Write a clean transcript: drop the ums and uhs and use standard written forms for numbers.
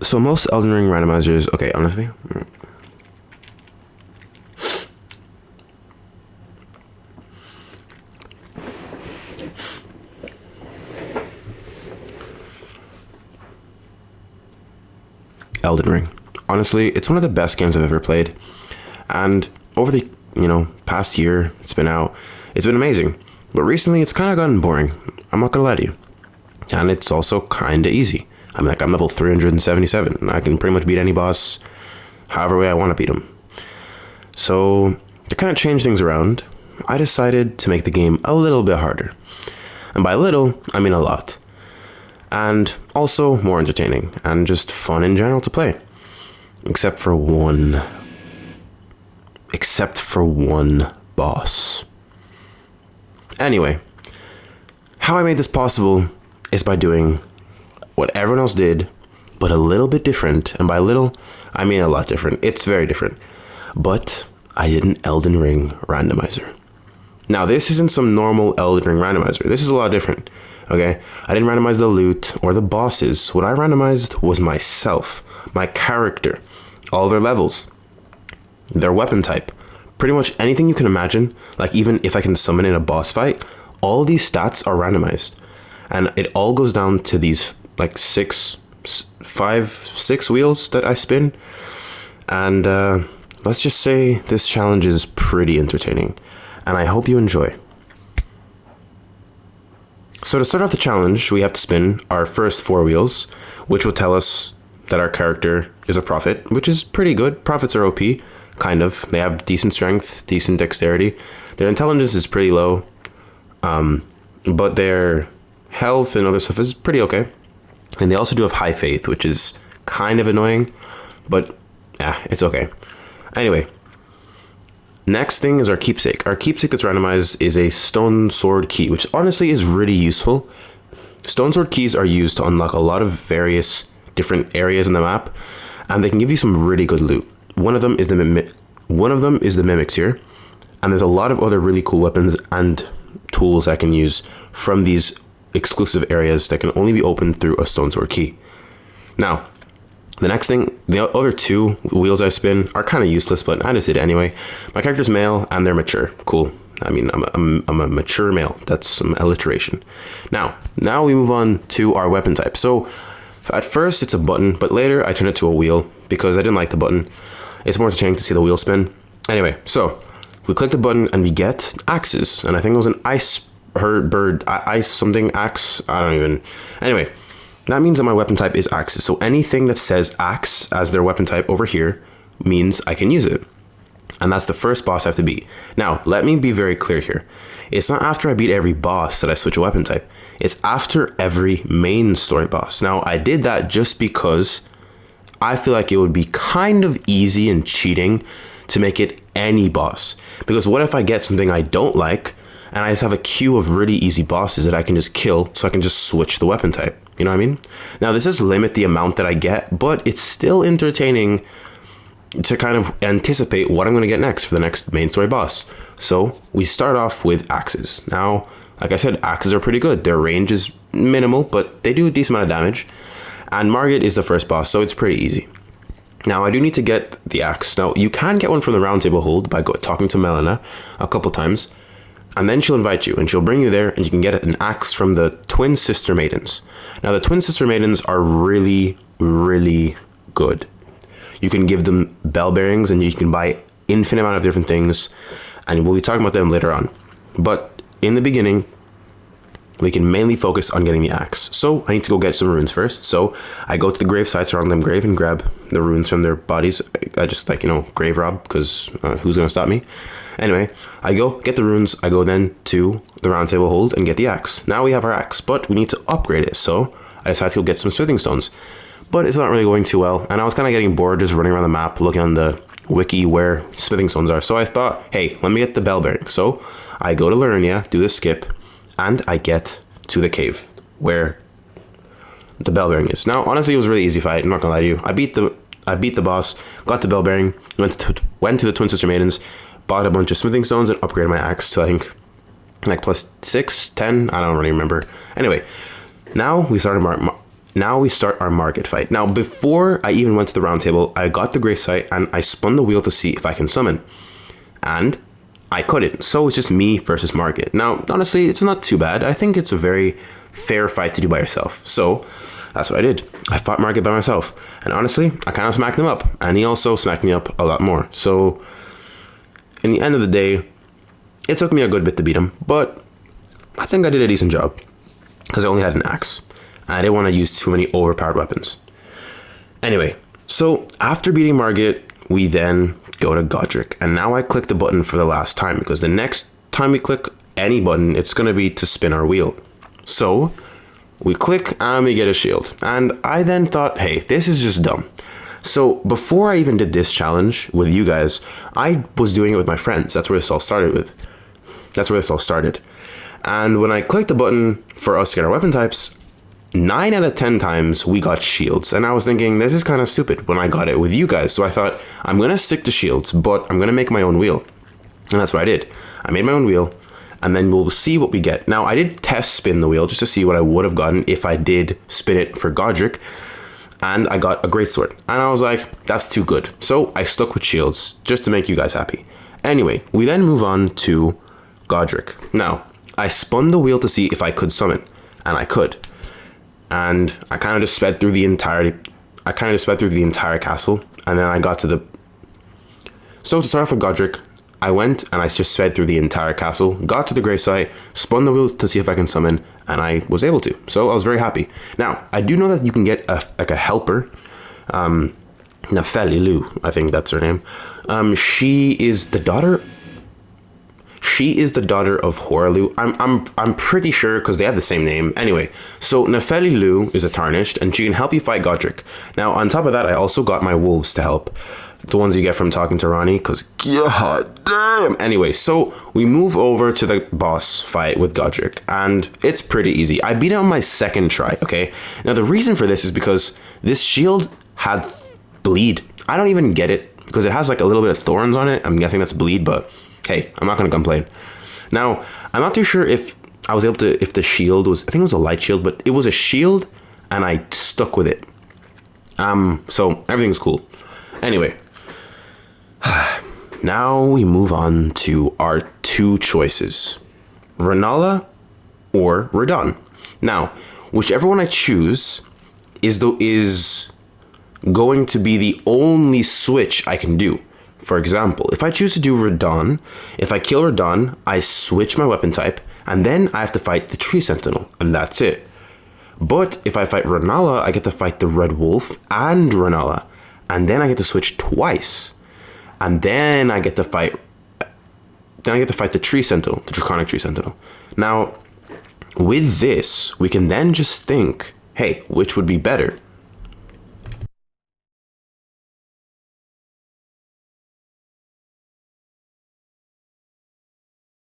So most Elden Ring randomizers, okay, honestly, Elden Ring. Honestly, it's one of the best games I've ever played. And over the, past year it's been out, it's been amazing. But recently it's kind of gotten boring. I'm not gonna lie to you. And it's also kind of easy. I'm level 377. And I can pretty much beat any boss however way I want to beat him. So to kind of change things around, I decided to make the game a little bit harder. And by little, I mean a lot. And also more entertaining and just fun in general to play. Except for one boss. Anyway, how I made this possible is by doing what everyone else did, but a little bit different. And by little, I mean a lot different. It's very different. But I did an Elden Ring randomizer. Now, this isn't some normal Elden Ring randomizer. This is a lot different, okay? I didn't randomize the loot or the bosses. What I randomized was myself, my character, all their levels, their weapon type, pretty much anything you can imagine. Like even if I can summon in a boss fight, all of these stats are randomized. And it all goes down to these like 6 wheels that I spin. And let's just say this challenge is pretty entertaining. And I hope you enjoy. So to start off the challenge, we have to spin our first 4 wheels, which will tell us that our character is a prophet, which is pretty good. Prophets are OP, kind of. They have decent strength, decent dexterity. Their intelligence is pretty low, but their health and other stuff is pretty okay. And they also do have high faith, which is kind of annoying, but yeah, it's okay. Anyway, next thing is our keepsake. Our keepsake that's randomized is a stone sword key, which honestly is really useful. Stone sword keys are used to unlock a lot of various different areas in the map, and they can give you some really good loot. One of them is the Mimic Tear, and there's a lot of other really cool weapons and tools I can use from these exclusive areas that can only be opened through a stone sword key. Now, the next thing, the other 2 wheels I spin are kind of useless, but I just did it anyway. My character's male and they're mature. Cool. I mean, I'm a mature male. That's some alliteration. Now we move on to our weapon type. So at first it's a button, but later I turned it to a wheel because I didn't like the button. It's more entertaining to see the wheel spin. Anyway, so we click the button and we get axes. And I think it was an ice something axe. I don't even. Anyway, that means that my weapon type is axes. So anything that says axe as their weapon type over here means I can use it. And that's the first boss I have to beat. Now, let me be very clear here. It's not after I beat every boss that I switch a weapon type. It's after every main story boss. Now, I did that just because I feel like it would be kind of easy and cheating to make it any boss. Because what if I get something I don't like and I just have a queue of really easy bosses that I can just kill so I can just switch the weapon type? You know what I mean? Now, this does limit the amount that I get, but it's still entertaining to kind of anticipate what I'm going to get next for the next main story boss. So we start off with axes. Now, like I said, axes are pretty good. Their range is minimal, but they do a decent amount of damage. And Margit is the first boss, so it's pretty easy. Now, I do need to get the axe. Now, you can get one from the Round Table Hold by talking to Melina a couple times, and then she'll invite you, and she'll bring you there, and you can get an axe from the Twin Sister Maidens. Now, the Twin Sister Maidens are really, really good. You can give them bell bearings, and you can buy infinite amount of different things, and we'll be talking about them later on. But in the beginning, we can mainly focus on getting the axe. So I need to go get some runes first. So I go to the grave sites around them grave and grab the runes from their bodies. I just grave rob, because who's going to stop me? Anyway, I go get the runes. I go then to the Round Table Hold and get the axe. Now we have our axe, but we need to upgrade it. So I decided to go get some smithing stones. But it's not really going too well. And I was kind of getting bored just running around the map looking on the wiki where smithing stones are. So I thought, hey, let me get the bell bearing. So I go to Liurnia, do the skip, and I get to the cave where the bell bearing is. Now, honestly, it was a really easy fight. I'm not gonna lie to you. I beat the boss, got the bell bearing, went to the Twin Sister Maidens, bought a bunch of smithing stones, and upgraded my axe to I think like plus 6, 10. I don't really remember. Anyway, now we started now we start our Margit fight. Now, before I even went to the round table, I got the Grey Sight and I spun the wheel to see if I can summon. And I couldn't. So it's just me versus Margit. Now, honestly, it's not too bad. I think it's a very fair fight to do by yourself. So that's what I did. I fought Margit by myself. And honestly, I kind of smacked him up. And he also smacked me up a lot more. So in the end of the day, it took me a good bit to beat him. But I think I did a decent job. Because I only had an axe. And I didn't want to use too many overpowered weapons. Anyway, so after beating Margit, we then go to Godric. And now I click the button for the last time, because the next time we click any button, it's going to be to spin our wheel. So we click and we get a shield. And I then thought, hey, this is just dumb. So before I even did this challenge with you guys, I was doing it with my friends. That's where this all started with. That's where this all started. And when I clicked the button for us to get our weapon types, 9 out of 10 times we got shields. And I was thinking, this is kind of stupid when I got it with you guys. So I thought, I'm going to stick to shields, but I'm going to make my own wheel. And that's what I did. I made my own wheel, and then we'll see what we get. Now, I did test spin the wheel just to see what I would have gotten if I did spin it for Godric. And I got a greatsword. And I was like, that's too good. So I stuck with shields just to make you guys happy. Anyway, we then move on to Godric. Now, I spun the wheel to see if I could summon, and I could. And I kind of just sped through the entire castle, and then I got to the... So to start off with Godric, I went and I just sped through the entire castle, got to the Grey Sight, spun the wheel to see if I can summon, and I was able to. So I was very happy. Now, I do know that you can get a helper, Nepheli, I think that's her name. She is the daughter of Hoarah. I'm pretty sure because they have the same name. Anyway, so Nepheli is a tarnished, and she can help you fight Godric. Now, on top of that, I also got my wolves to help. The ones you get from talking to Ranni, because god damn. Anyway, so we move over to the boss fight with Godric, and it's pretty easy. I beat it on my second try, okay? Now, the reason for this is because this shield had bleed. I don't even get it, because it has like a little bit of thorns on it. I'm guessing that's bleed, but hey, I'm not going to complain. Now, I'm not too sure if I was able to, if the shield was, I think it was a light shield, but it was a shield, and I stuck with it. So everything's cool. Anyway, now we move on to our two choices, Rennala or Radahn. Now, whichever one I choose is going to be the only switch I can do. For example, if I choose to do Radahn, if I kill Radahn, I switch my weapon type, and then I have to fight the Tree Sentinel, and that's it. But if I fight Rennala, I get to fight the Red Wolf and Rennala, and then I get to switch twice. And then I get to fight the Tree Sentinel, the Draconic Tree Sentinel. Now, with this, we can then just think, hey, which would be better?